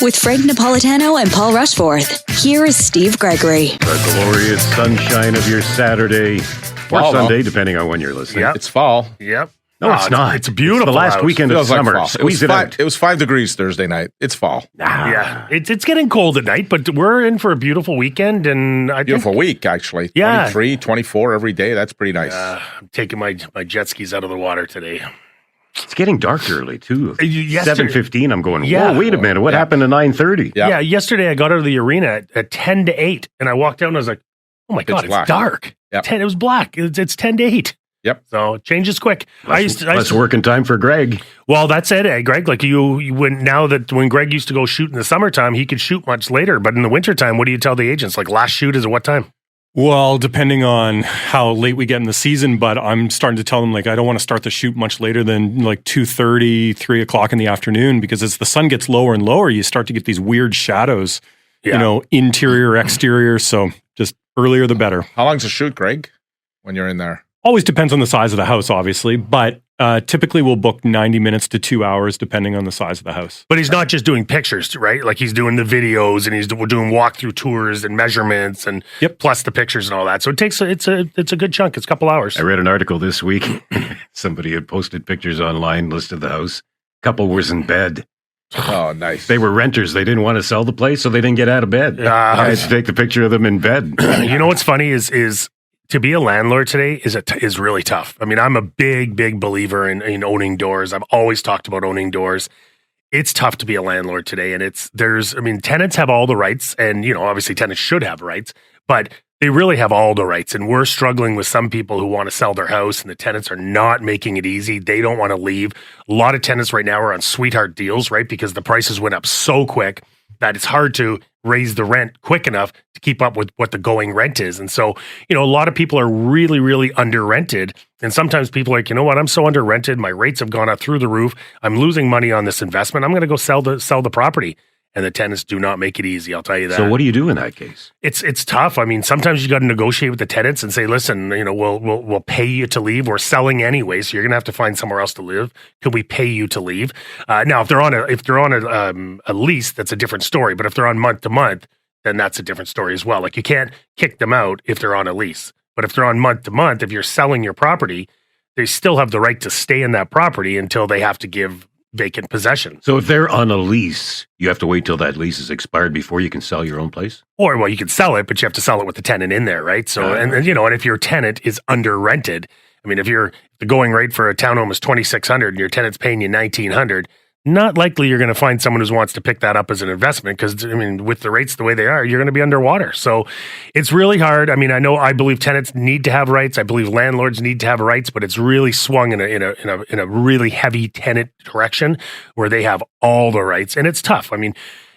With Fred Napolitano and Paul Rushforth, here is Steve Gregory. The glorious sunshine of your Saturday or Sunday, depending on when you're listening. Yep. It's fall. Yep. No, it's not. It's beautiful. It's the last weekend of Feels like summer. fall. Squeeze it out. It was 5 degrees Thursday night. It's fall. Yeah, it's getting cold at night, but we're in for a beautiful weekend, and Beautiful week, actually. Yeah. 23, 24 every day. That's pretty nice. I'm taking my jet skis out of the water today. It's getting dark early, too. Yesterday- 7:15, I'm going, Yeah. whoa, wait a minute. What happened to 9:30? Yeah. Yeah, yesterday I got out of the arena at 10 to 8, and I walked out and I was like, oh my God, black. it's dark. Yep. It was black. It's 10 to 8. Yep. So it changes quick. Less working time for Greg. Well, that's it, Greg. Like when Greg used to go shoot in the summertime, he could shoot much later. But in the wintertime, what do you tell the agents? Like last shoot is at what time? Well, depending on how late we get in the season, but I'm starting to tell them, like, I don't want to start the shoot much later than like 2:30, 3 o'clock in the afternoon, because as the sun gets lower and lower, you start to get these weird shadows, interior, exterior. So just earlier the better. How long's a shoot, Greg, when you're in there? Always depends on the size of the house, obviously, but typically we'll book 90 minutes to 2 hours, depending on the size of the house. But he's not just doing pictures, right? Like he's doing the videos and we're doing walkthrough tours and measurements and plus the pictures and all that. So it's a good chunk. It's a couple hours. I read an article this week. Somebody had posted pictures online, listed the house. Couple was in bed. Oh, nice. They were renters. They didn't want to sell the place, so they didn't get out of bed. I had to take the picture of them in bed. You know what's funny is to be a landlord today is really tough. I mean, I'm a big believer in owning doors. I've always talked about owning doors. It's tough to be a landlord today, and tenants have all the rights, and obviously tenants should have rights, but they really have all the rights. And we're struggling with some people who want to sell their house, and the tenants are not making it easy. They don't want to leave. A lot of tenants right now are on sweetheart deals, right? Because the prices went up so quick that it's hard to raise the rent quick enough to keep up with what the going rent is. And so, a lot of people are really under rented. And sometimes people are like, you know what, I'm so under rented. My rates have gone up through the roof. I'm losing money on this investment. I'm going to go sell the property. And the tenants do not make it easy. I'll tell you that. So what do you do in that case? It's tough. I mean, sometimes you got to negotiate with the tenants and say, listen, we'll pay you to leave. We're selling anyway, so you're gonna have to find somewhere else to live. Could we pay you to leave? Now, if they're on a lease, that's a different story. But if they're on month to month, then that's a different story as well. Like you can't kick them out if they're on a lease. But if they're on month to month, if you're selling your property, they still have the right to stay in that property until they have to give vacant possession. So if they're on a lease, you have to wait till that lease is expired before you can sell your own place? Or, well, you can sell it, but you have to sell it with the tenant in there, right? So, and if your tenant is under rented, I mean, if the going rate for a townhome is $2,600 and your tenant's paying you $1,900, not likely you're going to find someone who wants to pick that up as an investment because, I mean, with the rates the way they are, you're going to be underwater. So it's really hard. I mean, I believe tenants need to have rights. I believe landlords need to have rights, but it's really swung in a really heavy tenant direction where they have all the rights. And it's tough. I mean,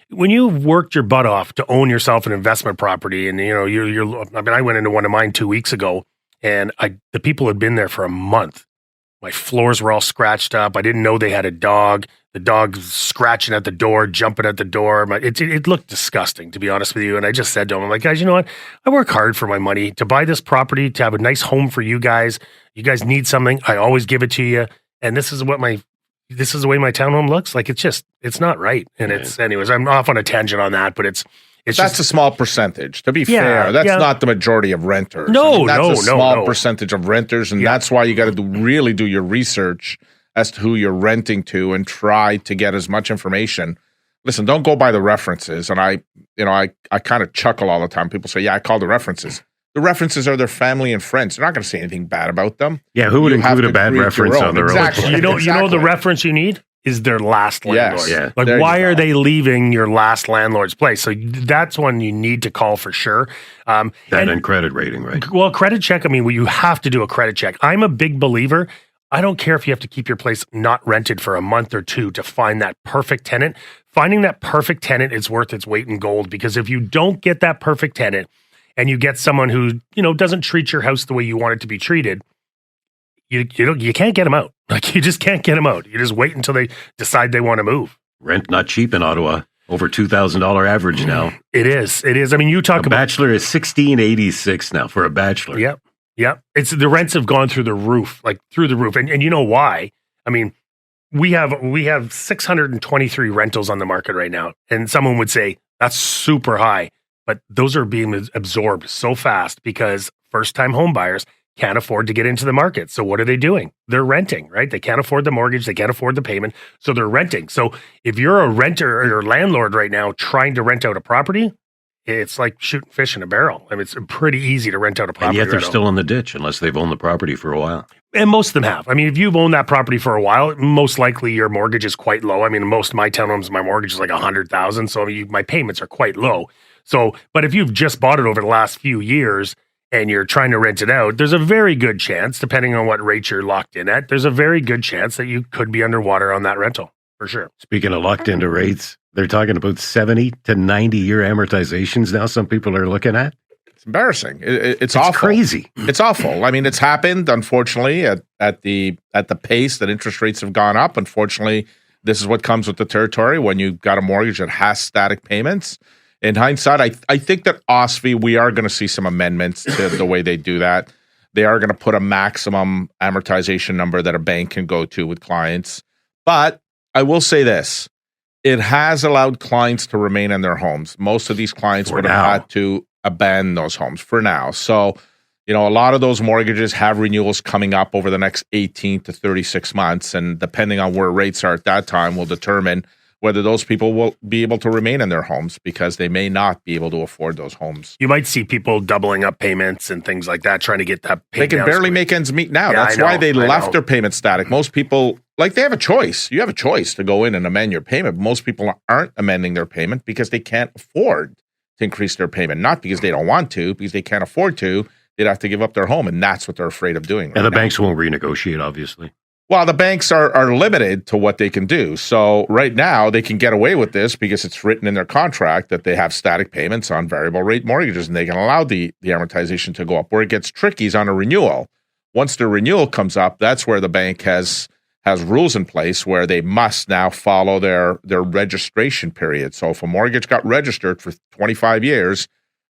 when you've worked your butt off to own yourself an investment property and, I went into one of mine 2 weeks ago and the people had been there for a month. My floors were all scratched up. I didn't know they had a dog. The dog scratching at the door, jumping at the door. It looked disgusting, to be honest with you. And I just said to them, I'm like, guys, you know what? I work hard for my money to buy this property, to have a nice home for you guys. You guys need something. I always give it to you. And this is the way my townhome looks. Like, it's not right. And anyways, I'm off on a tangent on that, but that's a small percentage. To be fair, that's not the majority of renters. That's a small percentage of renters, and that's why you got to really do your research as to who you're renting to and try to get as much information. Listen, don't go by the references. And I kind of chuckle all the time. People say, "Yeah, I call the references." The references are their family and friends. They're not going to say anything bad about them. Yeah, who would include a bad reference on their own? You know the reference you need is their last landlord. Yes. Like, why are they leaving your last landlord's place? So that's one you need to call for sure. And credit rating, right? Well, credit check, I mean, you have to do a credit check. I'm a big believer. I don't care if you have to keep your place not rented for a month or two to find that perfect tenant. Finding that perfect tenant is worth its weight in gold, because if you don't get that perfect tenant and you get someone who, doesn't treat your house the way you want it to be treated, you can't get them out. Like, you just can't get them out. You just wait until they decide they want to move. Rent not cheap in Ottawa. Over $2,000 average now. It is. I mean, you talk about bachelor is $1,686 now for a bachelor. Yep. It's the rents have gone through the roof, And you know why? I mean, we have 623 rentals on the market right now. And someone would say that's super high, but those are being absorbed so fast because first-time home buyers can't afford to get into the market. So what are they doing? They're renting, right? They can't afford the mortgage. They can't afford the payment. So they're renting. So if you're a renter or a landlord right now trying to rent out a property, it's like shooting fish in a barrel. I mean, it's pretty easy to rent out a property. And yet they're still in the ditch unless they've owned the property for a while. And most of them have. I mean, if you've owned that property for a while, most likely your mortgage is quite low. I mean, most of my townhomes, my mortgage is like $100,000. So my payments are quite low. So, but if you've just bought it over the last few years and you're trying to rent it out, there's a very good chance, depending on what rate you're locked in at, there's a very good chance that you could be underwater on that rental, for sure. Speaking of locked into rates, they're talking about 70 to 90-year amortizations now some people are looking at. It's embarrassing. It's awful. Crazy. It's awful. I mean, it's happened, unfortunately, at the pace that interest rates have gone up. Unfortunately, this is what comes with the territory when you've got a mortgage that has static payments. In hindsight, I think that OSFI, we are going to see some amendments to the way they do that. They are going to put a maximum amortization number that a bank can go to with clients. But I will say this. It has allowed clients to remain in their homes. Most of these clients would have had to abandon those homes for now. So, a lot of those mortgages have renewals coming up over the next 18 to 36 months. And depending on where rates are at that time will determine whether those people will be able to remain in their homes because they may not be able to afford those homes. You might see people doubling up payments and things like that, trying to get that payment. They can barely make ends meet now. Yeah, that's why they left their payment static. Most people, they have a choice. You have a choice to go in and amend your payment. Most people aren't amending their payment because they can't afford to increase their payment. Not because they don't want to, because they can't afford to. They'd have to give up their home, and that's what they're afraid of doing. And the banks won't renegotiate, obviously. Well, the banks are limited to what they can do. So right now they can get away with this because it's written in their contract that they have static payments on variable rate mortgages and they can allow the amortization to go up. Where it gets tricky is on a renewal. Once the renewal comes up, that's where the bank has rules in place where they must now follow their registration period. So if a mortgage got registered for 25 years,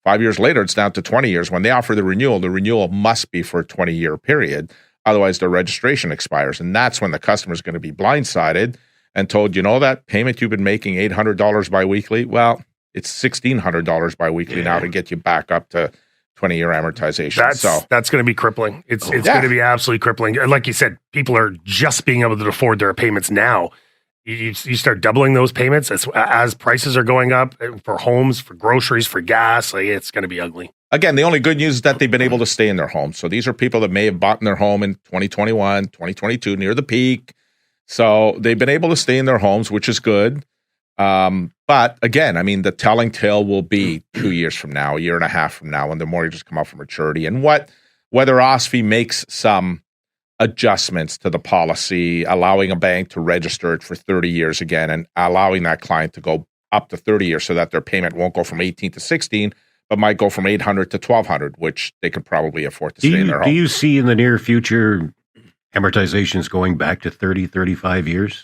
5 years later, it's down to 20 years. When they offer the renewal must be for a 20-year period. Otherwise, their registration expires. And that's when the customer is going to be blindsided and told, that payment you've been making $800 biweekly, well, it's $1,600 biweekly now to get you back up to 20-year amortization. That's going to be crippling. It's going to be absolutely crippling. And like you said, people are just being able to afford their payments now. You start doubling those payments as prices are going up for homes, for groceries, for gas. It's going to be ugly. Again, the only good news is that they've been able to stay in their home. So these are people that may have bought in their home in 2021, 2022, near the peak. So they've been able to stay in their homes, which is good. But again, I mean, the telling tale will be 2 years from now, a year and a half from now, when the mortgages come up for maturity. And whether OSFI makes some adjustments to the policy, allowing a bank to register it for 30 years again and allowing that client to go up to 30 years so that their payment won't go from 18 to 16, but might go from $800 to $1,200, which they could probably afford to stay in their home. Do you see in the near future amortizations going back to 30, 35 years?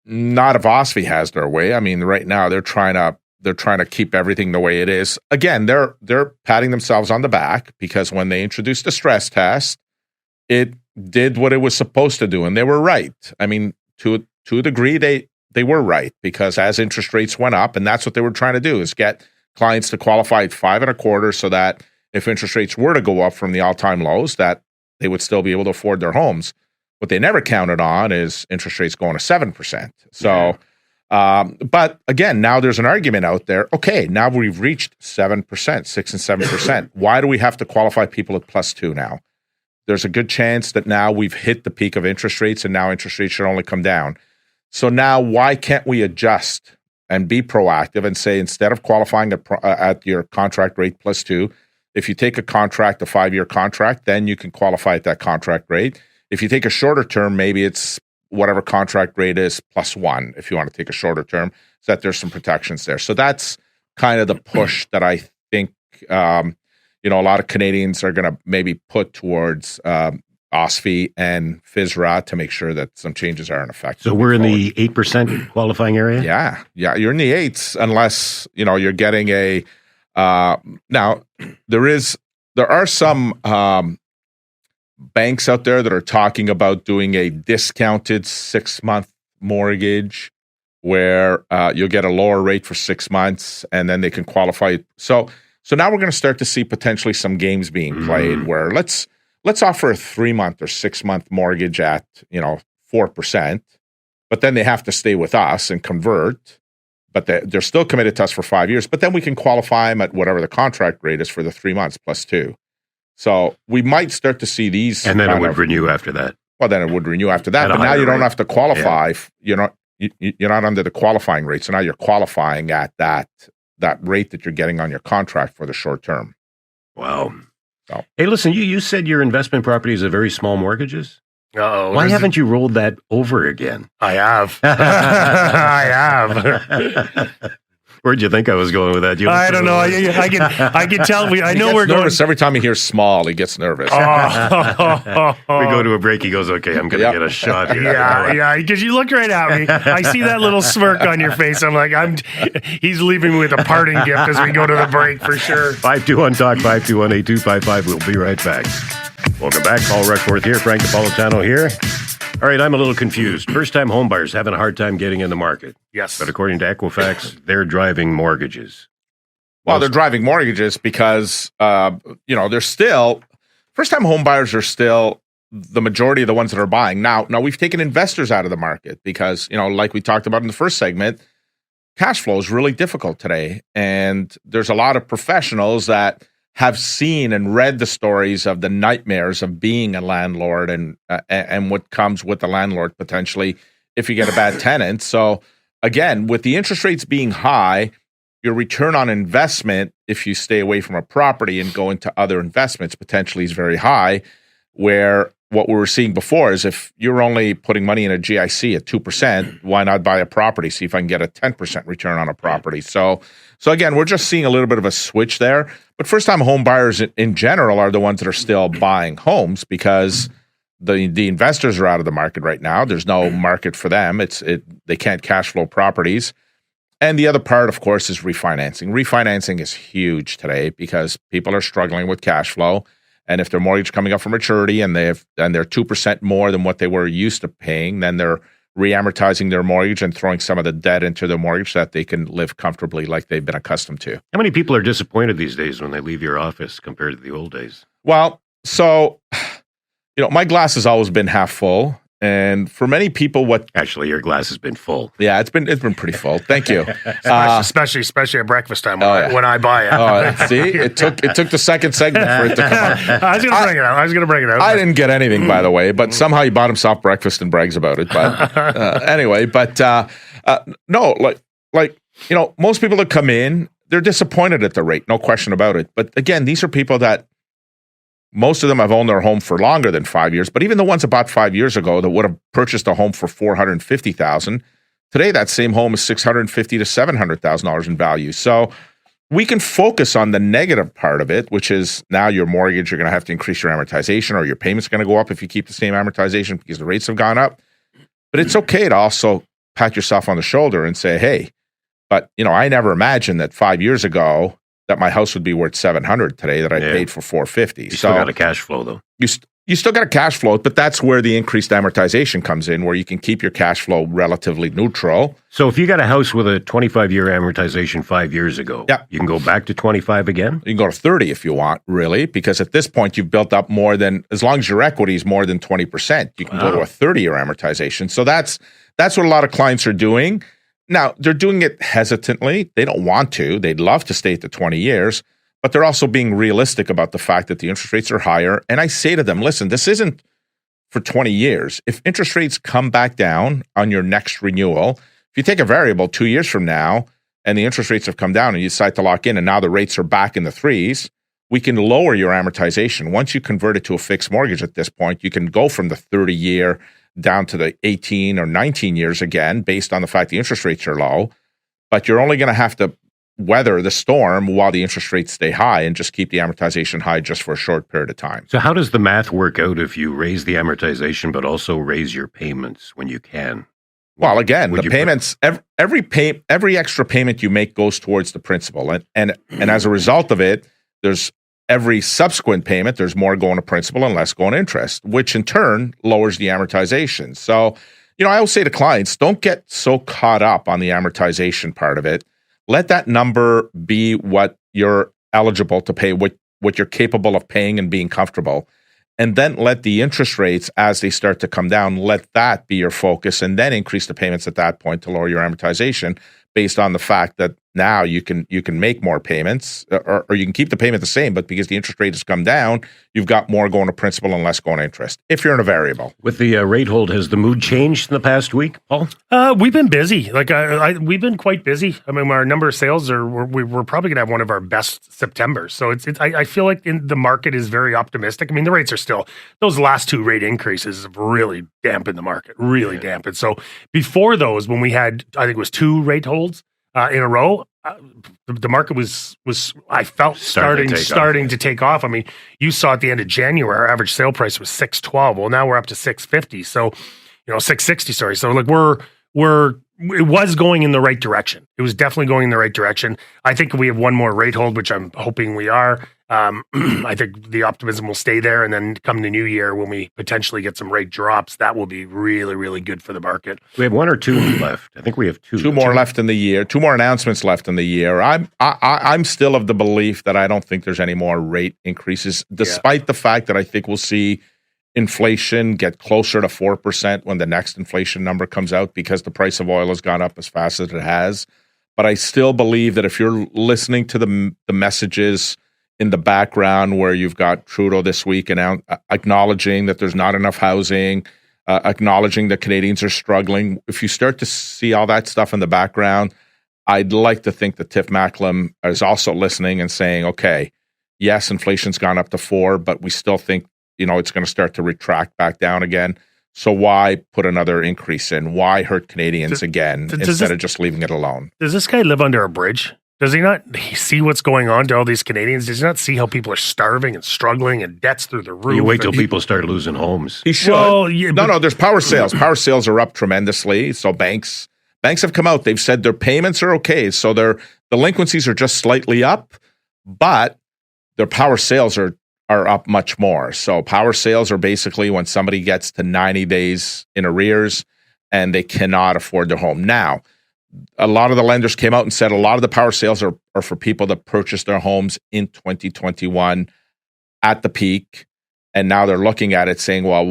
Not if OSFI has their way. I mean, right now they're trying to keep everything the way it is. Again, they're patting themselves on the back because when they introduced the stress test, it did what it was supposed to do, and they were right. I mean, to a degree, they were right because as interest rates went up, and that's what they were trying to do is get clients to qualify at 5.25%, so that if interest rates were to go up from the all-time lows, that they would still be able to afford their homes. What they never counted on is interest rates going to 7%. So, but again, now there's an argument out there. Okay, now we've reached 7%, 6 and 7%. Why do we have to qualify people at +2 now? There's a good chance that now we've hit the peak of interest rates, and now interest rates should only come down. So now, why can't we adjust and be proactive and say, instead of qualifying at your contract rate +2, if you take a 5-year contract, then you can qualify at that contract rate. If you take a shorter term, maybe it's whatever contract rate is +1 if you want to take a shorter term, so that there's some protections there. So that's kind of the push that I think a lot of Canadians are going to maybe put towards OSFI and FSRA to make sure that some changes are in effect. So we're in the 8% qualifying area? Yeah, you're in the 8s unless, you're getting a now there are some banks out there that are talking about doing a discounted 6-month mortgage where you'll get a lower rate for 6 months and then they can qualify. So now we're going to start to see potentially some games being played where let's offer a 3-month or 6-month mortgage at 4%, but then they have to stay with us and convert. But they're still committed to us for 5 years. But then we can qualify them at whatever the contract rate is for the 3 months plus 2. So we might start to see these. And then it would renew after that. Well, then it would renew after that. But now you don't have to qualify. Yeah. You're not under the qualifying rate. So now you're qualifying at that rate that you're getting on your contract for the short term. Wow. So. Hey, listen, you said your investment properties are very small mortgages? Uh-oh. Why haven't you rolled that over again? I have. I have. Where'd you think I was going with that? I don't know. I can tell. I know we're nervous going. Every time he hears small, he gets nervous. We go to a break. He goes, "Okay, I'm going to get a shot here." Yeah. Because you look right at me. I see that little smirk on your face. I'm like, he's leaving me with a parting gift as we go to the break for sure. 521-TALK, 521-8255. We'll be right back. Welcome back. Paul Rushforth here. Frank Napolitano here. All right, I'm a little confused. First-time homebuyers having a hard time getting in the market. Yes. But according to Equifax, they're driving mortgages. Well, they're driving mortgages because, they're still, first-time homebuyers are still the majority of the ones that are buying. Now we've taken investors out of the market because, like we talked about in the first segment, cash flow is really difficult today. And there's a lot of professionals that have seen and read the stories of the nightmares of being a landlord and what comes with the landlord potentially if you get a bad tenant. So again, with the interest rates being high, your return on investment, if you stay away from a property and go into other investments, potentially is very high, where what we were seeing before is if you're only putting money in a GIC at 2%, why not buy a property, see if I can get a 10% return on a property. So again, we're just seeing a little bit of a switch there. But first-time home buyers in general are the ones that are still buying homes because the investors are out of the market right now. There's no market for them. They can't cash flow properties. And the other part, of course, is refinancing. Refinancing is huge today because people are struggling with cash flow. And if their mortgage coming up for maturity and they're 2% more than what they were used to paying, then they're re-amortizing their mortgage and throwing some of the debt into their mortgage so that they can live comfortably like they've been accustomed to. How many people are disappointed these days when they leave your office compared to the old days? Well, so, my glass has always been half full. And for many people, actually your glass has been full. Yeah, it's been pretty full. Thank you. especially at breakfast time when I buy it. See, it took the second segment for it to come out. I was going to bring it out. I didn't get anything, by the way, but somehow he bought himself breakfast and brags about it. But anyway, no, most people that come in, they're disappointed at the rate, no question about it. But again, these are people that most of them have owned their home for longer than 5 years, but even the ones that bought 5 years ago that would have purchased a home for $450,000, today that same home is $650,000 to $700,000 in value. So we can focus on the negative part of it, which is now your mortgage, you're going to have to increase your amortization, or your payment's going to go up if you keep the same amortization because the rates have gone up. But it's okay to also pat yourself on the shoulder and say, hey, but I never imagined that 5 years ago that my house would be worth $700 today that I paid for $450. You still got a cash flow though. You still got a cash flow, but that's where the increased amortization comes in, where you can keep your cash flow relatively neutral. So if you got a house with a 25-year amortization 5 years ago, you can go back to 25 again? You can go to 30 if you want, really, because at this point you've built up more than, as long as your equity is more than 20%, you can go to a 30-year amortization. So that's what a lot of clients are doing. Now, they're doing it hesitantly. They don't want to. They'd love to stay at the 20 years, but they're also being realistic about the fact that the interest rates are higher. And I say to them, listen, this isn't for 20 years. If interest rates come back down on your next renewal, if you take a variable 2 years from now and the interest rates have come down and you decide to lock in and now the rates are back in the threes, we can lower your amortization. Once you convert it to a fixed mortgage at this point, you can go from the 30-year down to the 18 or 19 years again, based on the fact the interest rates are low, but you're only going to have to weather the storm while the interest rates stay high and just keep the amortization high just for a short period of time. So how does the math work out if you raise the amortization but also raise your payments when you can? Well, again, the payments, every extra payment you make goes towards the principal. And as a result of it, there's every subsequent payment, there's more going to principal and less going to interest, which in turn lowers the amortization. So I always say to clients, don't get so caught up on the amortization part of it. Let that number be what you're eligible to pay, what you're capable of paying and being comfortable. And then let the interest rates, as they start to come down, let that be your focus, and then increase the payments at that point to lower your amortization based on the fact that now you can make more payments, or you can keep the payment the same, but because the interest rate has come down, you've got more going to principal and less going to interest, if you're in a variable. With the rate hold, has the mood changed in the past week, Paul? We've been busy. We've been quite busy. I mean, our number of sales we're probably going to have one of our best Septembers. So I feel like the market is very optimistic. I mean, the rates are still, those last 2 rate increases have really dampened the market, dampened. So before those, when we had, I think it was 2 rate holds in a row, the market was I felt starting to take off. I mean, you saw at the end of January, our average sale price was $612. Well, now we're up to $650. So, $660. Sorry. So like it was going in the right direction. It was definitely going in the right direction. I think we have one more rate hold, which I'm hoping we are. I think the optimism will stay there, and then come the new year when we potentially get some rate drops, that will be really, really good for the market. We have 1 or 2 left. I think we have 2. 2 more left in the year. 2 more announcements left in the year. I'm still of the belief that I don't think there's any more rate increases, despite the fact that I think we'll see inflation get closer to 4% when the next inflation number comes out, because the price of oil has gone up as fast as it has. But I still believe that if you're listening to the messages in the background, where you've got Trudeau this week and acknowledging that there's not enough housing, acknowledging that Canadians are struggling, if you start to see all that stuff in the background, I'd like to think that Tiff Macklem is also listening and saying, okay, yes, inflation's gone up to 4, but we still think it's going to start to retract back down again. So why put another increase in? Why hurt Canadians again instead of just leaving it alone? Does this guy live under a bridge? Does he not see what's going on to all these Canadians? Does he not see how people are starving and struggling and debts through the roof? You wait till people start losing homes. He should. Well, no, there's power sales. Power sales are up tremendously. So banks have come out. They've said their payments are okay. So their delinquencies are just slightly up, but their power sales are up much more. So power sales are basically when somebody gets to 90 days in arrears and they cannot afford their home. Now, a lot of the lenders came out and said a lot of the power sales are for people that purchased their homes in 2021 at the peak. And now they're looking at it saying, well,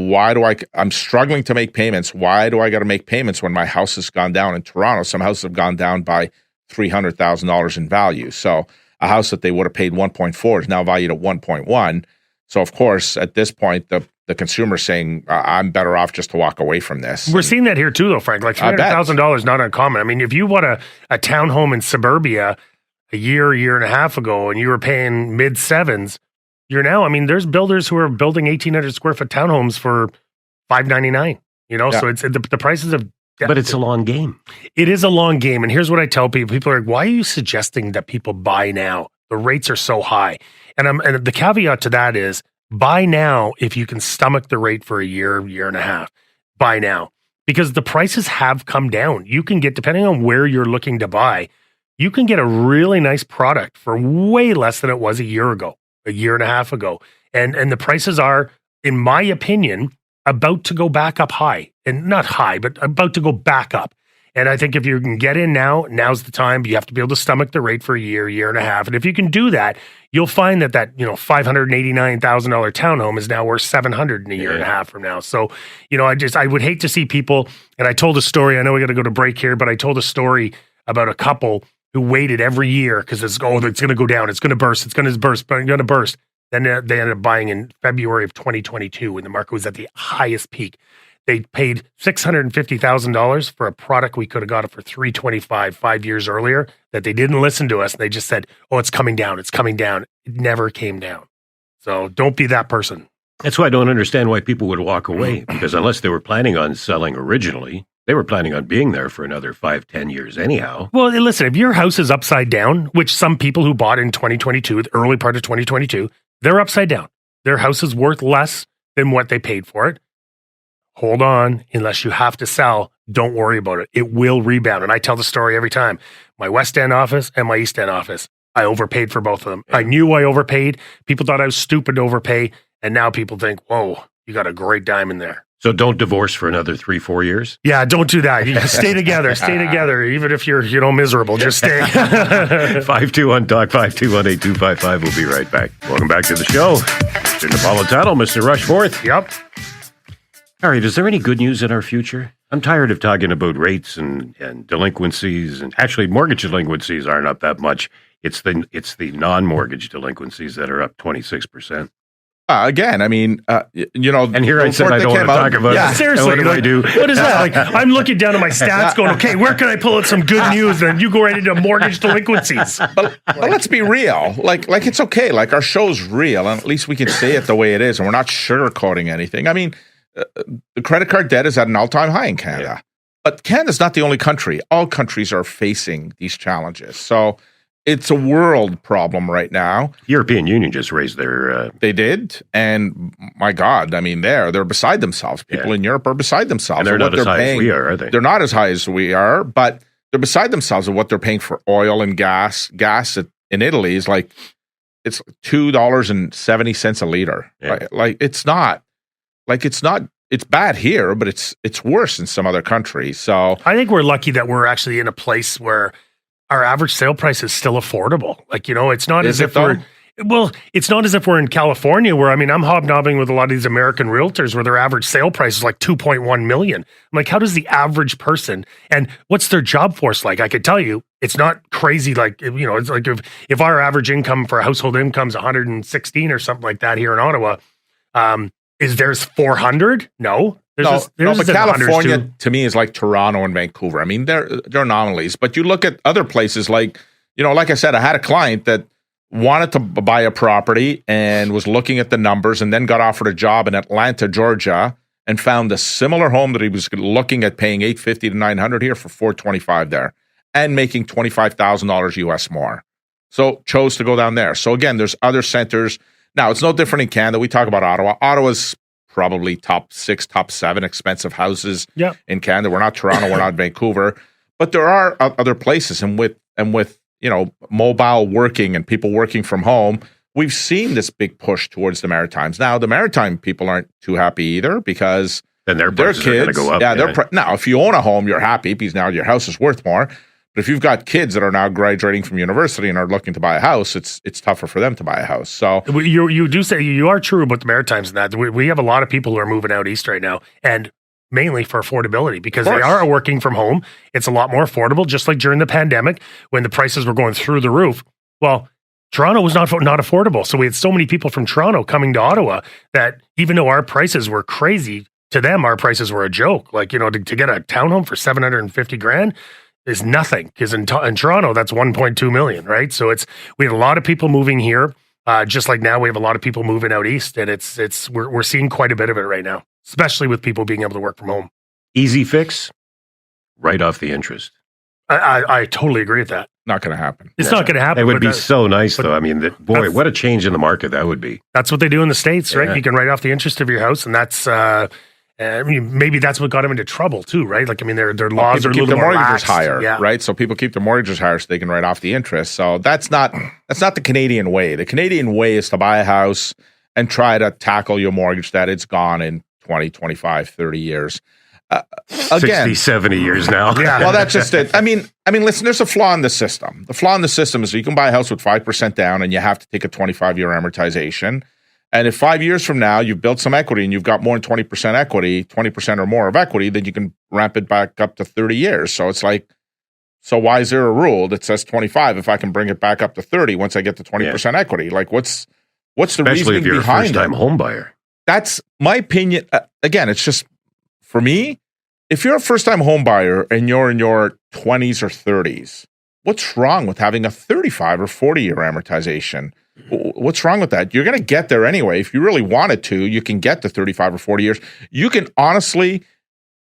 I'm struggling to make payments. Why do I got to make payments when my house has gone down in Toronto? Some houses have gone down by $300,000 in value. So a house that they would have paid 1.4 is now valued at 1.1. So of course, at this point, the consumer saying, I'm better off just to walk away from this. We're seeing that here too, though, Frank. Like $300,000 not uncommon. I mean, if you bought a townhome in suburbia a year and a half ago, and you were paying mid-7s, you're now, I mean, there's builders who are building 1,800 square foot townhomes for $599. So it's the prices of. But it's a long game. It is a long game. And here's what I tell people. People are like, why are you suggesting that people buy now? The rates are so high. And the caveat to that is, buy now if you can stomach the rate for a year and a half. Buy now. Because the prices have come down. You can get, depending on where you're looking to buy, you can get a really nice product for way less than it was a year and a half ago. And the prices are, in my opinion, about to go back up high. And not high, but about to go back up. And I think if you can get in now, now's the time. You have to be able to stomach the rate for a year and a half. And if you can do that, you'll find that $589,000 townhome is now worth $700 in a year and a half from now. So, I would hate to see people, and I told a story, I know we got to go to break here, but I told a story about a couple who waited every year because it's going to go down. It's going to burst. It's going to burst. Then they ended up buying in February of 2022 when the market was at the highest peak. They paid $650,000 for a product we could have got it for $325 5 years earlier, that they didn't listen to us. And they just said, oh, it's coming down. It's coming down. It never came down. So don't be that person. That's why I don't understand why people would walk away, because unless they were planning on selling originally, they were planning on being there for another 5-10 years anyhow. Well, listen, if your house is upside down, which some people who bought in 2022, the early part of 2022, they're upside down. Their house is worth less than what they paid for it. Hold on, unless you have to sell, don't worry about it. It will rebound. And I tell the story every time. My West End office and my East End office, I overpaid for both of them. I knew I overpaid. People thought I was stupid to overpay. And now people think, whoa, you got a great diamond there. So don't divorce for another 3-4 years? Yeah, don't do that. You stay together. Stay together. Even if you're, miserable, just stay. 521-TALK, 521-8255. We'll be right back. Welcome back to the show. Mr. Napolitano, Mr. Rushforth. Yep. All right, is there any good news in our future? I'm tired of talking about rates and delinquencies, and actually mortgage delinquencies aren't up that much. It's the non-mortgage delinquencies that are up 26%. Again, I mean, and here I said I don't want to talk about it. Seriously, what do I do? What is that? Like, I'm looking down at my stats going, okay, where can I pull out some good news? And you go right into mortgage delinquencies. But let's be real. Like it's okay. Like our show's real, and at least we can say it the way it is, and we're not sugarcoating anything. I mean, the credit card debt is at an all-time high in Canada. Yeah. But Canada's not the only country. All countries are facing these challenges. So it's a world problem right now. European Union just raised their... They did. And my God, I mean, they're beside themselves. People in Europe are beside themselves. And they're not as high as we are they? They're not as high as we are, but they're beside themselves of what they're paying for oil and gas. Gas in Italy is like, it's $2.70 a liter. Yeah. It's bad here, but it's worse in some other countries. So I think we're lucky that we're actually in a place where our average sale price is still affordable. Like, it's not as if it's not as if we're in California where, I'm hobnobbing with a lot of these American realtors where their average sale price is like 2.1 million. I'm like, how does the average person, and what's their job force like? I could tell you, it's not crazy. Like, it's like if our average income for a household income is 116 or something like that here in Ottawa, is theirs 400? No. But California to me is like Toronto and Vancouver. I mean, they're anomalies. But you look at other places like I said, I had a client that wanted to buy a property and was looking at the numbers and then got offered a job in Atlanta, Georgia, and found a similar home that he was looking at paying $850 to $900 here for $425 there and making $25,000 US more. So chose to go down there. So again, there's other centers. Now, it's no different in Canada. We talk about Ottawa. Ottawa's probably top 6, top 7 expensive houses in Canada. We're not Toronto, we're not Vancouver, but there are other places. And with mobile working and people working from home, we've seen this big push towards the Maritimes. Now, the Maritime people aren't too happy either because then their kids are going to go up. Now, if you own a home, you're happy because now your house is worth more. But if you've got kids that are now graduating from university and are looking to buy a house, it's tougher for them to buy a house. So you do say you are true about the Maritimes and that. We have a lot of people who are moving out east right now, and mainly for affordability because they are working from home. It's a lot more affordable, just like during the pandemic when the prices were going through the roof. Well, Toronto was not affordable. So we had so many people from Toronto coming to Ottawa that even though our prices were crazy, to them, our prices were a joke. Like, to get a townhome for $750,000 is nothing because in Toronto that's 1.2 million, right? So we had a lot of people moving here, just like now we have a lot of people moving out east, and we're seeing quite a bit of it right now, especially with people being able to work from home. Easy fix, write off the interest. I totally agree with that. Not going to happen. It's not going to happen. It would be so nice, though. I mean, what a change in the market that would be. That's what they do in the States, right? You can write off the interest of your house, and that's. Maybe that's what got them into trouble too, right? Like, their laws are a little more lax. Higher, right? So people keep their mortgages higher so they can write off the interest. So that's not the Canadian way. The Canadian way is to buy a house and try to tackle your mortgage that it's gone in 20, 25, 30 years. Again, 60, 70 years now. Yeah. Well, that's just it. I mean, listen, there's a flaw in the system. The flaw in the system is you can buy a house with 5% down and you have to take a 25-year amortization. And if 5 years from now you've built some equity and you've got more than 20% equity, 20% or more of equity, then you can ramp it back up to 30 years. So it's like, so why is there a rule that says 25 if I can bring it back up to 30 once I get to 20% equity? Like, what's the Especially reasoning if you're behind a first-time home buyer? That's my opinion. Again, it's just, for me, if you're a first-time home buyer and you're in your 20s or 30s, what's wrong with having a 35 or 40-year amortization? What's wrong with that? You're going to get there anyway. If you really wanted to, you can get to 35 or 40 years. You can honestly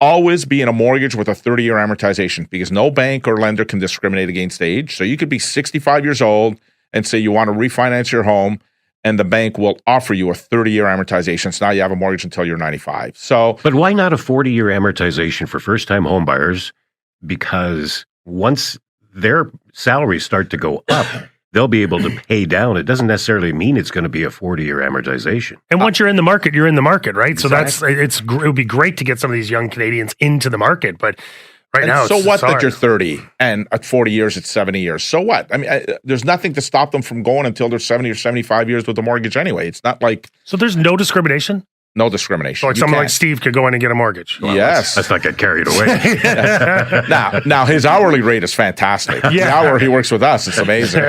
always be in a mortgage with a 30-year amortization because no bank or lender can discriminate against age. So you could be 65 years old and say you want to refinance your home, and the bank will offer you a 30-year amortization. So now you have a mortgage until you're 95. But why not a 40-year amortization for first-time home buyers? Because once their salaries start to go up, they'll be able to pay down. It doesn't necessarily mean it's going to be a 40-year amortization. And once you're in the market, you're in the market, right? Exactly. So it would be great to get some of these young Canadians into the market, but right now, so what that you're 30 and at 40 years, it's 70 years. So what? I mean, there's nothing to stop them from going until they're 70 or 75 years with the mortgage anyway. It's not like. So there's no discrimination? No discrimination. So like someone like Steve could go in and get a mortgage. Well, yes. Let's not get carried away. Now his hourly rate is fantastic. The hour he works with us, it's amazing.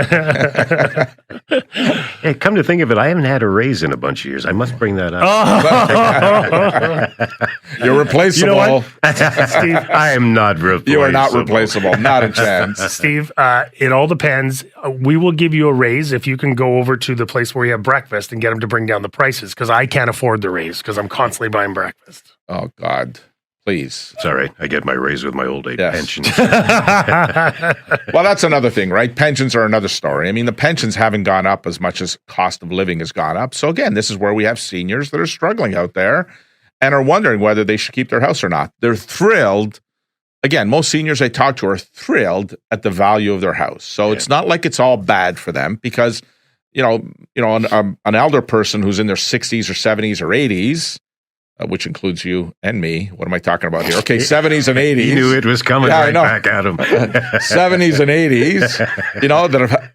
Hey, come to think of it, I haven't had a raise in a bunch of years. I must bring that up. You're replaceable. You know what? Steve, I am not replaceable. You are not replaceable. Not a chance. Steve, it all depends. We will give you a raise if you can go over to the place where you have breakfast and get them to bring down the prices, because I can't afford the raise because I'm constantly buying breakfast. Oh, God. Please. It's all right. I get my raise with my old age pension. Well, that's another thing, right? Pensions are another story. I mean, the pensions haven't gone up as much as cost of living has gone up. So again, this is where we have seniors that are struggling out there and are wondering whether they should keep their house or not. They're thrilled. Again, most seniors I talk to are thrilled at the value of their house. So it's not like it's all bad for them because, an elder person who's in their 60s or 70s or 80s, which includes you and me. What am I talking about here? Okay, 70s and 80s. You knew it was coming back at him. 70s and 80s,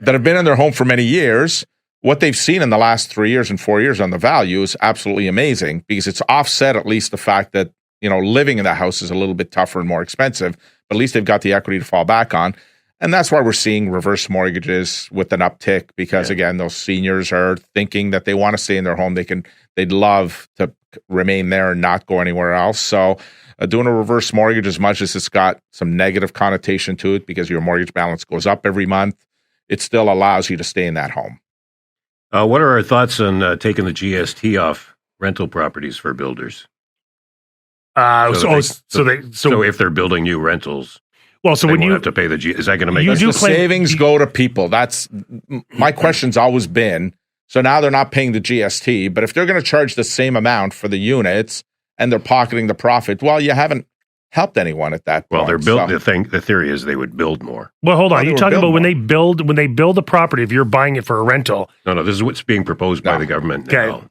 that have been in their home for many years. What they've seen in the last 3 years and 4 years on the value is absolutely amazing because it's offset at least the fact that, living in that house is a little bit tougher and more expensive, but at least they've got the equity to fall back on. And that's why we're seeing reverse mortgages with an uptick because, again, those seniors are thinking that they want to stay in their home. They'd love to remain there and not go anywhere else. So doing a reverse mortgage, as much as it's got some negative connotation to it because your mortgage balance goes up every month, it still allows you to stay in that home. What are our thoughts on taking the GST off rental properties for builders? So if they're building new rentals, so when you have to pay is that going to make the savings go to people? That's my question's always been. So now they're not paying the GST, but if they're going to charge the same amount for the units and they're pocketing the profit, well, you haven't helped anyone at that point. Well, they're built. The theory is they would build more. Well, hold on. You're talking about when they build a property. If you're buying it for a rental, no. This is what's being proposed by the government now. Okay.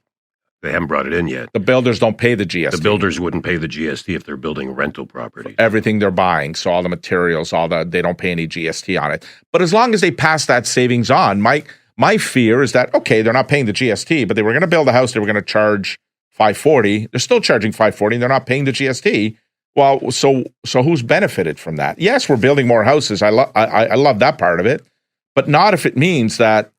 They haven't brought it in yet. The builders don't pay the GST. The builders wouldn't pay the GST if they're building rental property. Everything they're buying, so all the materials, they don't pay any GST on it. But as long as they pass that savings on, my fear is that, okay, they're not paying the GST, but they were going to build a house, they were going to charge $540. They're still charging $540, and they're not paying the GST. Well, so who's benefited from that? Yes, we're building more houses. I love that part of it, but not if it means that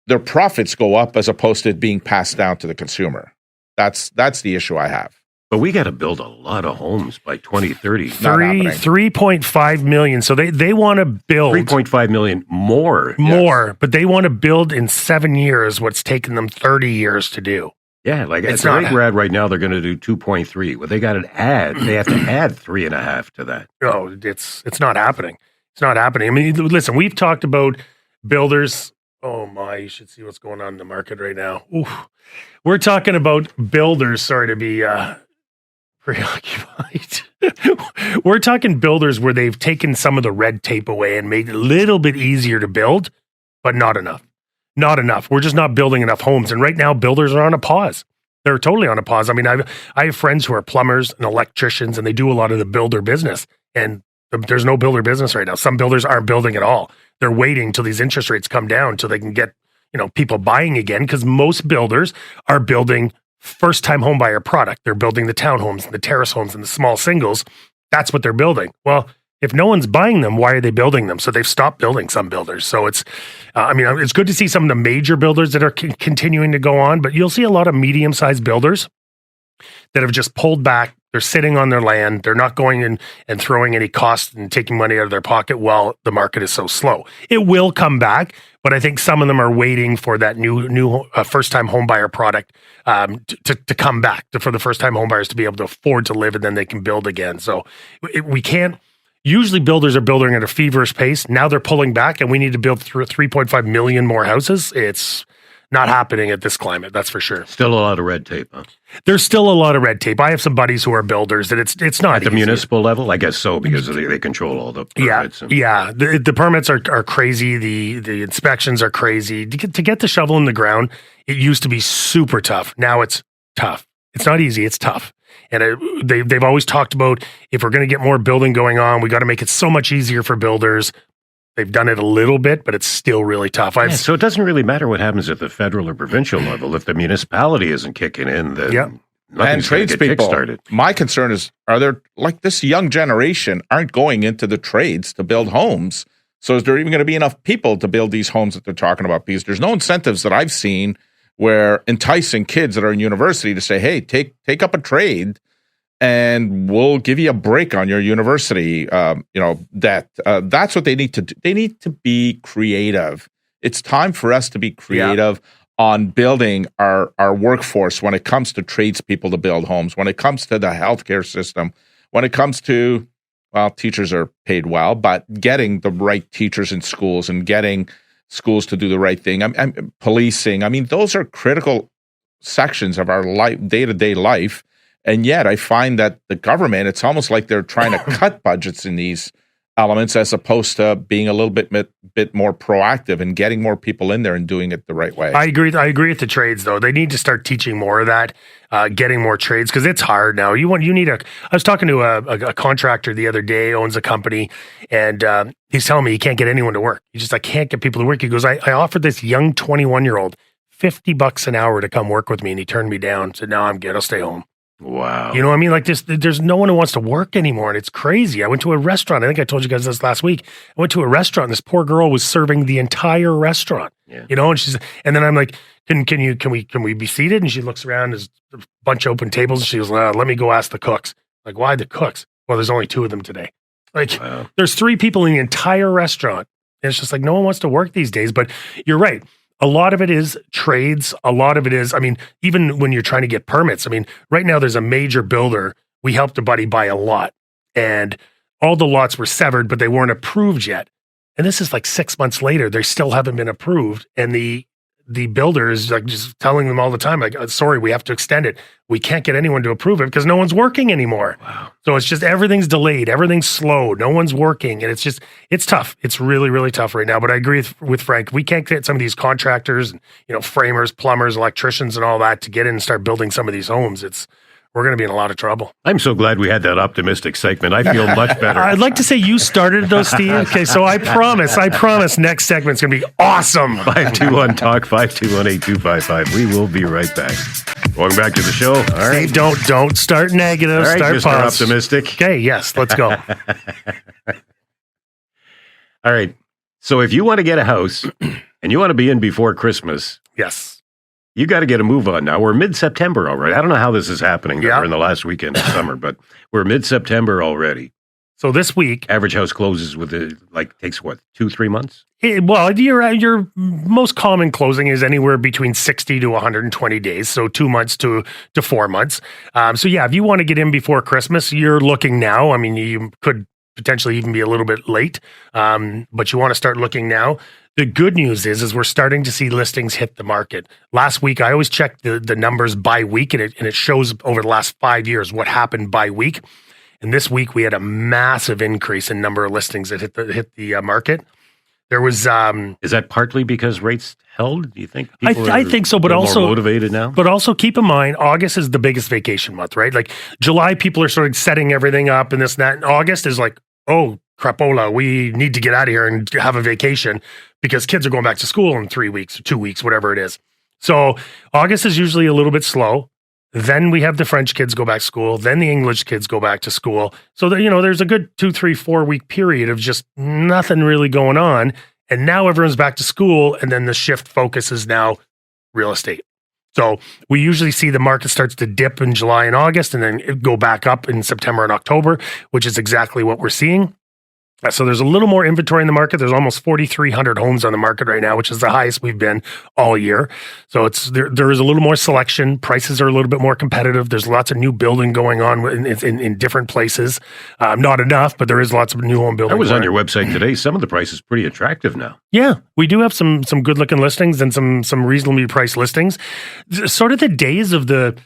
their profits go up as opposed to it being passed down to the consumer. That's the issue I have. But we got to build a lot of homes by 2030. 3.5 million. So they want to build 3.5 million more. But they want to build in 7 years what's taken them 30 years to do. Yeah, like at the rate we're at right now, they're going to do 2.3. Well, they got to add. They have to add 3.5 to that. No, it's not happening. It's not happening. I mean, listen, we've talked about builders. Oh my, you should see what's going on in the market right now. Oof. We're talking about builders, sorry to be preoccupied. We're talking builders where they've taken some of the red tape away and made it a little bit easier to build, but not enough. Not enough. We're just not building enough homes. And right now, builders are on a pause. They're totally on a pause. I mean, I have friends who are plumbers and electricians, and they do a lot of the builder business. And there's no builder business right now. Some builders aren't building at all. They're waiting till these interest rates come down so they can get, people buying again, because most builders are building first-time homebuyer product. They're building the townhomes and the terrace homes and the small singles. That's what they're building. Well, if no one's buying them, why are they building them? So they've stopped building some builders. So it's, it's good to see some of the major builders that are continuing to go on, but you'll see a lot of medium-sized builders that have just pulled back. They're sitting on their land. They're not going in and throwing any cost and taking money out of their pocket while the market is so slow. It will come back, but I think some of them are waiting for that new first-time homebuyer product to come back, for the first-time homebuyers to be able to afford to live, and then they can build again. So we can't. Usually builders are building at a feverish pace. Now they're pulling back, and we need to build 3.5 million more houses. not happening at this climate. That's for sure. Still a lot of red tape, huh? There's still a lot of red tape. I have some buddies who are builders, and it's not at the easy. Municipal level. I guess so, because they control all the permits. Yeah. The permits are crazy. The inspections are crazy. To get the shovel in the ground, it used to be super tough. Now it's tough. It's not easy. It's tough. And they've always talked about, if we're going to get more building going on, we got to make it so much easier for builders. They've done it a little bit, but it's still really tough. So it doesn't really matter what happens at the federal or provincial level. If the municipality isn't kicking in, then nothing's going to get kickstarted. My concern is, are there, like, this young generation aren't going into the trades to build homes. So is there even going to be enough people to build these homes that they're talking about? Because there's no incentives that I've seen where enticing kids that are in university to say, hey, take up a trade and we'll give you a break on your university debt. That's what they need to do. They need to be creative. It's time for us to be creative on building our workforce when it comes to tradespeople to build homes, when it comes to the healthcare system, when it comes to, well, teachers are paid well, but getting the right teachers in schools and getting schools to do the right thing. I'm policing. I mean, those are critical sections of our life, day-to-day life. And yet I find that the government, it's almost like they're trying to cut budgets in these elements as opposed to being a little bit more proactive and getting more people in there and doing it the right way. I agree with the trades, though. They need to start teaching more of that, getting more trades, because it's hard now. I was talking to a contractor the other day, owns a company, and he's telling me he can't get anyone to work. I can't get people to work. He goes, I offered this young 21-year-old $50 an hour to come work with me, and he turned me down. Said, no, I'm good. I'll stay home. Wow. You know what I mean? Like there's no one who wants to work anymore, and it's crazy. I went to a restaurant. I think I told you guys this last week. I went to a restaurant, and this poor girl was serving the entire restaurant. Yeah. And then I'm like, can we be seated? And she looks around, there's a bunch of open tables, and she goes, let me go ask the cooks. Like, why the cooks? Well, there's only 2 of them today. Like, There's 3 people in the entire restaurant. And it's just like, no one wants to work these days. But you're right. A lot of it is trades. A lot of it is, even when you're trying to get permits, right now there's a major builder. We helped a buddy buy a lot, and all the lots were severed, but they weren't approved yet. And this is like 6 months later, they still haven't been approved. And the builder is like just telling them all the time, like, sorry, we have to extend it. We can't get anyone to approve it because no one's working anymore. Wow. So it's just, everything's delayed. Everything's slow. No one's working. And it's tough. It's really, really tough right now. But I agree with Frank. We can't get some of these contractors, framers, plumbers, electricians, and all that to get in and start building some of these homes. We're going to be in a lot of trouble. I'm so glad we had that optimistic segment. I feel much better. I'd like to say you started it though, Steve. Okay, so I promise next segment's going to be awesome. 521-TALK, 521-8255. We will be right back. Going back to the show. All right. Steve, don't start negative. All right, start Mr. positive. Optimistic. Okay, yes, let's go. All right. So if you want to get a house and you want to be in before Christmas. Yes. You got to get a move on now. We're mid-September already. I don't know how this is happening. We're in the last weekend of summer, but we're mid-September already. So this week, average house closes takes what, 2-3 months? Your most common closing is anywhere between 60 to 120 days. So 2 months to 4 months. If you want to get in before Christmas, you're looking now. You could potentially even be a little bit late, but you want to start looking now. The good news is we're starting to see listings hit the market. Last week, I always checked the numbers by week, and it shows over the last 5 years what happened by week. And this week, we had a massive increase in number of listings that hit the market. There was. Is that partly because rates held? Do you think? I think so, but also more motivated now. But also keep in mind, August is the biggest vacation month, right? Like July, people are sort of setting everything up and this and that. And August is like, oh, crapola, we need to get out of here and have a vacation because kids are going back to school in 3 weeks or 2 weeks, whatever it is. So August is usually a little bit slow. Then we have the French kids go back to school. Then the English kids go back to school. So there's a good 2, 3, 4 week period of just nothing really going on. And now everyone's back to school. And then the shift focus is now real estate. So we usually see the market starts to dip in July and August and then it go back up in September and October, which is exactly what we're seeing. So there's a little more inventory in the market. There's almost 4,300 homes on the market right now, which is the highest we've been all year. So there is a little more selection. Prices are a little bit more competitive. There's lots of new building going on in different places. Not enough, but there is lots of new home building. I was on your website today. Some of the price is pretty attractive now. Yeah, we do have some good looking listings and some reasonably priced listings. Sort of the days of the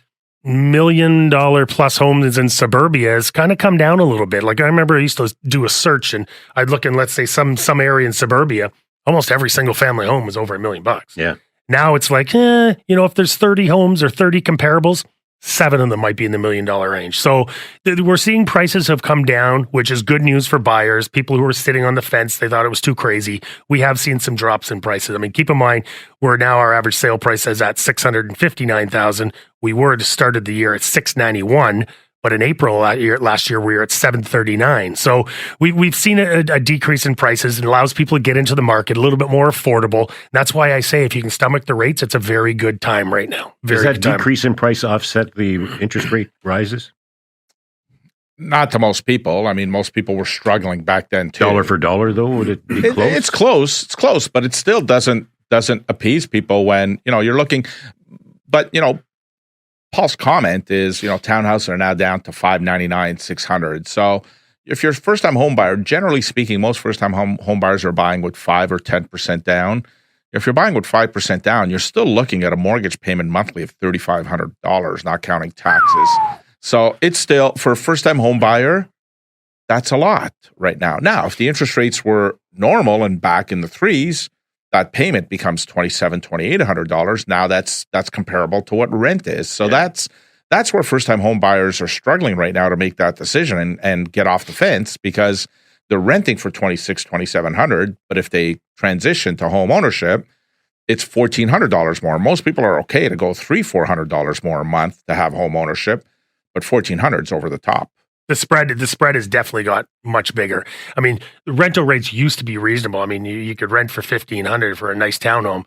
$1 million plus homes in suburbia has kind of come down a little bit. Like I remember I used to do a search and I'd look in, let's say, some area in suburbia, almost every single family home was over $1 million. Yeah. Now it's like, if there's 30 homes or 30 comparables, 7 of them might be in the $1 million range. So we're seeing prices have come down, which is good news for buyers. People who were sitting on the fence, they thought it was too crazy. We have seen some drops in prices. I mean, keep in mind, our average sale price is at $659,000. We started the year at $691,000. But in April last year, we were at $739,000. So we've seen a decrease in prices. It allows people to get into the market a little bit more affordable. That's why I say if you can stomach the rates, it's a very good time right now. Does that decrease in price offset the interest rate rises? Not to most people. I mean, most people were struggling back then too. Dollar for dollar, though, would it be close? It's close. It's close, but it still doesn't appease people when you're looking. But Paul's comment is, townhouses are now down to $599,000, $600,000. So if you're a first-time home buyer, generally speaking, most first-time home buyers are buying with 5 or 10% down. If you're buying with 5% down, you're still looking at a mortgage payment monthly of $3,500, not counting taxes. So it's still, for a first-time home buyer, that's a lot right now. Now, if the interest rates were normal and back in the threes, that payment becomes $2,700, $2,800. Now that's comparable to what rent is. So that's where first-time home buyers are struggling right now to make that decision and get off the fence, because they're renting for $2,600, $2,700. But if they transition to home ownership, it's $1,400 more. Most people are okay to go $300, $400 more a month to have home ownership, but $1,400 is over the top. The spread has definitely got much bigger. I mean, the rental rates used to be reasonable. I mean, you could rent for $1,500 for a nice townhome.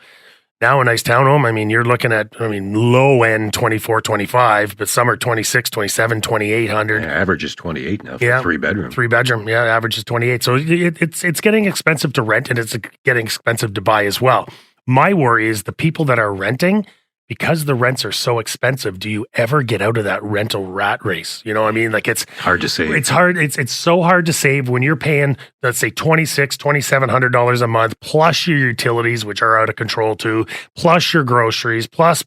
Now a nice townhome, I mean, you're looking at, low end 24, 25, but some are 26, 27, 2,800. Yeah, average is 28 now for 3-bedroom. 3-bedroom, yeah, average is 28. So it's getting expensive to rent, and it's getting expensive to buy as well. My worry is the people that are renting, because the rents are so expensive, do you ever get out of that rental rat race? You know what I mean? Like, it's hard to save. It's hard. It's so hard to save when you're paying, let's say, $2,600, $2,700 a month, plus your utilities, which are out of control too, plus your groceries, plus.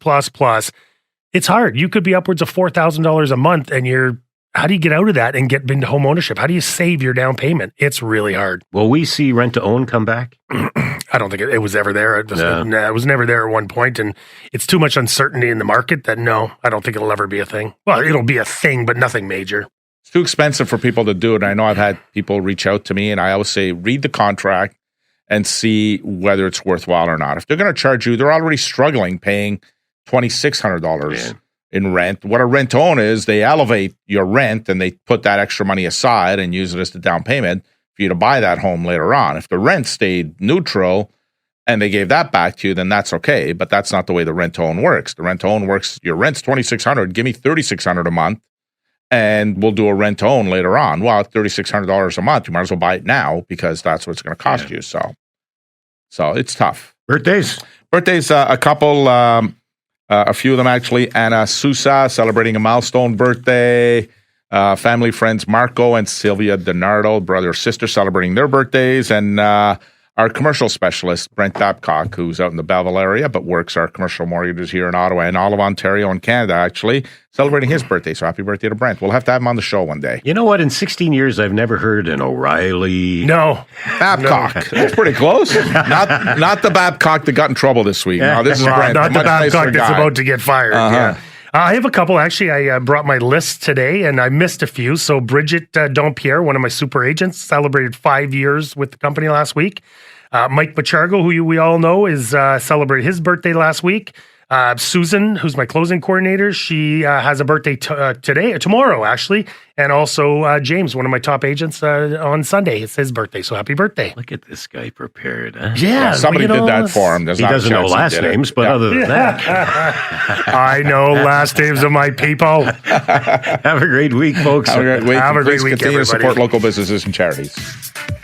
It's hard. You could be upwards of $4,000 a month, and how do you get out of that and get into home ownership? How do you save your down payment? It's really hard. Will we see rent to own come back? I don't think it was ever there. It was never there at one point, and it's too much uncertainty in the market that I don't think it'll ever be a thing. Well, it'll be a thing, but nothing major. It's too expensive for people to do it. I know I've had people reach out to me, and I always say, read the contract and see whether it's worthwhile or not. If they're going to charge you, they're already struggling paying $2,600 in rent. What a rent to own is, they elevate your rent and they put that extra money aside and use it as the down payment for you to buy that home later on. If the rent stayed neutral and they gave that back to you, then that's okay. But that's not the way the rent to own works. The rent to own works, your rent's $2,600, give me $3,600 a month, and we'll do a rent to own later on. Well, at $3,600 a month, you might as well buy it now, because that's what it's going to cost you. So it's tough. Birthdays, a couple. A few of them, actually. Anna Sousa celebrating a milestone birthday. Family friends Marco and Sylvia DiNardo, brother or sister, celebrating their birthdays. And our commercial specialist, Brent Babcock, who's out in the Belleville area but works our commercial mortgages here in Ottawa and all of Ontario and Canada, actually, celebrating his birthday. So happy birthday to Brent. We'll have to have him on the show one day. You know what? In 16 years, I've never heard an O'Reilly. No. Babcock. No. That's pretty close. Not the Babcock that got in trouble this week. No, this is Brent. Not the Babcock that's about to get fired. Uh-huh. Yeah. I have a couple. Actually, I brought my list today, and I missed a few. So Bridget Dompierre, one of my super agents, celebrated 5 years with the company last week. Mike Machargo, who we all know, is celebrated his birthday last week. Susan, who's my closing coordinator, she has a birthday tomorrow, actually. And also James, one of my top agents, on Sunday. It's his birthday, so happy birthday. Look at this guy prepared, huh? Yeah. Somebody did that for him. He doesn't know last names, but other than that. I know last names of my people. Have a great week, folks. Have a great week. Have a great week, Continue everybody. to support local businesses and charities.